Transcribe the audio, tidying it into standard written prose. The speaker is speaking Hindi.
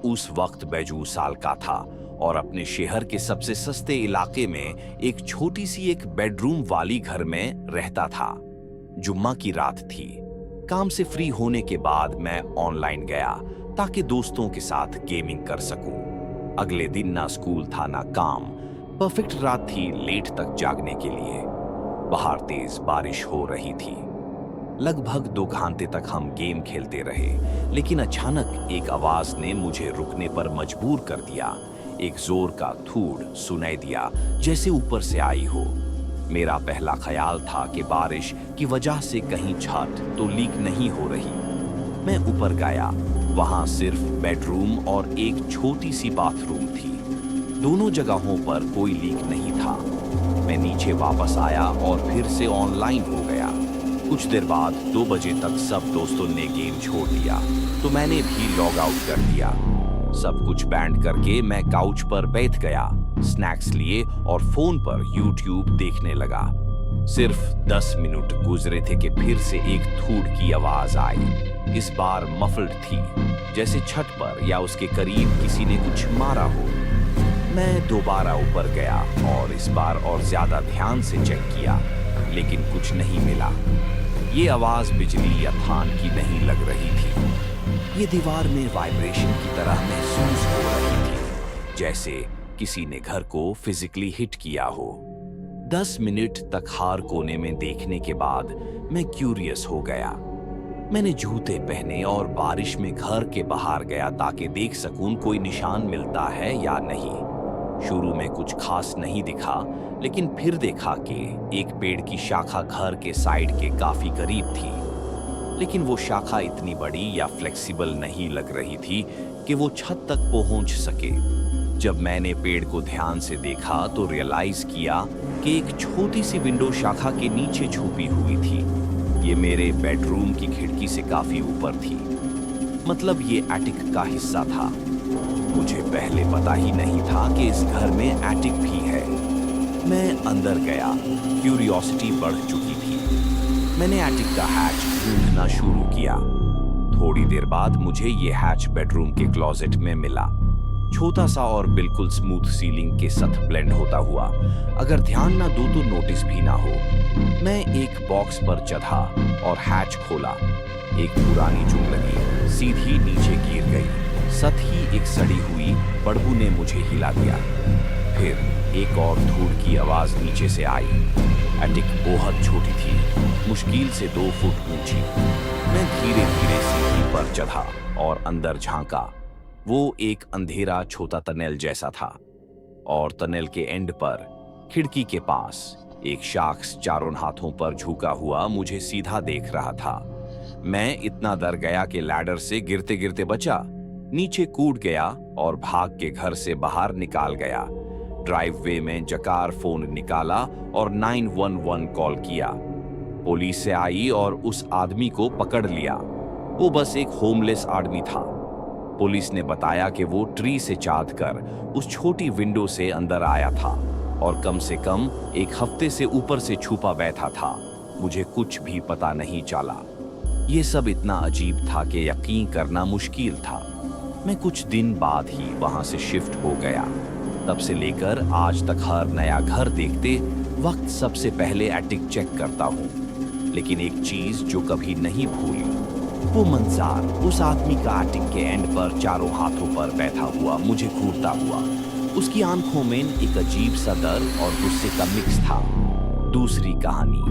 उस वक्त बैजू साल का था और अपने शहर के सबसे सस्ते इलाके में एक छोटी सी एक बेडरूम वाली घर में रहता था। जुम्मा की रात थी। काम से फ्री होने के बाद मैं ऑनलाइन गया ताकि दोस्तों के साथ गेमिंग कर सकूं। अगले दिन ना स्कूल था ना काम। परफेक्ट रात थी लेट तक जागने के लिए। बाहर तेज बारिश हो रही थी। लगभग 2 घंटे तक हम गेम खेलते रहे, लेकिन अचानक एक आवाज ने मुझे रुकने पर मजबूर कर दिया। एक जोर का थूड़ सुनाई दिया, जैसे ऊपर से आई हो। मेरा पहला ख्याल था कि बारिश की वजह से कहीं छत तो लीक नहीं हो रही। मैं ऊपर गया। वहां सिर्फ बेडरूम और एक छोटी सी बाथरूम थी। दोनों जगहों पर कोई लीक नहीं था। मैं नीचे वापस आया और फिर से ऑनलाइन हो गया। कुछ देर बाद 2 बजे तक सब दोस्तों ने गेम छोड़ दिया, तो मैंने भी लॉग आउट कर दिया। सब कुछ बैंड करके मैं काउच पर बैठ गया, स्नैक्स लिए और फोन पर यूट्यूब देखने लगा। सिर्फ 10 मिनट गुजरे थे कि फिर से एक थूड़ की आवाज आई। इस बार मफल्ड थी, जैसे छत पर या उसके करीब किसी ने कुछ मारा हो। मैं दोबारा ऊपर गया और इस बार और ज्यादा ध्यान से चेक किया, लेकिन कुछ नहीं मिला। ये आवाज बिजली या थान की नहीं लग रही थी। ये दीवार में वाइब्रेशन की तरह महसूस हो रही थी, जैसे किसी ने घर को फिजिकली हिट किया हो। 10 मिनट तक हार कोने में देखने के बाद मैं क्यूरियस हो गया। मैंने जूते पहने और बारिश में घर के बाहर गया ताकि देख सकूं कोई निशान मिलता है या नहीं। शुरू में कुछ खास नहीं दिखा, लेकिन फिर देखा कि एक पेड़ की शाखा घर के साइड के काफी करीब थी। लेकिन वो शाखा इतनी बड़ी या फ्लेक्सिबल नहीं लग रही थी कि वो छत तक पहुंच सके। जब मैंने पेड़ को ध्यान से देखा तो रियलाइज किया कि एक छोटी सी विंडो शाखा के नीचे छुपी हुई थी। ये मेरे बेडरूम की खिड़की से काफी ऊपर थी। मतलब ये एटिक का हिस्सा था। मुझे पहले पता ही नहीं था कि इस घर में एटिक भी है। मैं अंदर गया, क्यूरियोसिटी बढ़ चुकी थी। मैंने एटिक का हैच ढूंढना शुरू किया। थोड़ी देर बाद मुझे ये हैच बेडरूम के क्लोजेट में मिला। छोटा सा और बिल्कुल स्मूथ सीलिंग के साथ ब्लेंड होता हुआ। अगर ध्यान ना दो तो नोटिस भी ना हो। मैं एक बॉक्स पर चढ़ा और हैच खोला। एक पुरानी चुन लगी सीधी नीचे गिर गई। साथ ही एक सड़ी हुई बड़बू ने मुझे हिला दिया। फिर एक और धूड़ की आवाज नीचे से आई। एटिक बहुत छोटी थी, मुश्किल से 2 फुट ऊंची। मैं धीरे धीरे सीढ़ी पर चढ़ा और अंदर झांका। वो एक अंधेरा छोटा टनल जैसा था और टनल के एंड पर खिड़की के पास एक शख्स चारों हाथों पर झुका हुआ मुझे सीधा देख रहा था। मैं इतना डर गया कि लैडर से गिरते गिरते बचा, नीचे कूद गया और भाग के घर से बाहर निकाल गया। ड्राइववे में जकार फोन निकाला और 911 कॉल किया। पुलिस से आई और उस आदमी को पकड़ लिया। वो बस एक होमलेस आदमी था। पुलिस ने बताया कि वो ट्री से चाद कर उस छोटी विंडो से अंदर आया था और कम से कम 1 हफ्ते से ऊपर से छुपा बैठा था। मुझे कुछ भी पता नहीं चला। ये सब इतना अजीब था कि यकीन करना मुश्किल था। मैं कुछ दिन बाद ही वहां से शिफ्ट हो गया। तब से लेकर आज तक हर नया घर देखते वक्त सबसे पहले एटिक चेक करता हूँ। लेकिन एक चीज जो कभी नहीं भूली, वो मंजार उस आदमी का एटिक के एंड पर चारों हाथों पर बैठा हुआ मुझे घूरता हुआ। उसकी आंखों में एक अजीब सा डर और गुस्से का मिक्स था। दूसरी कहानी।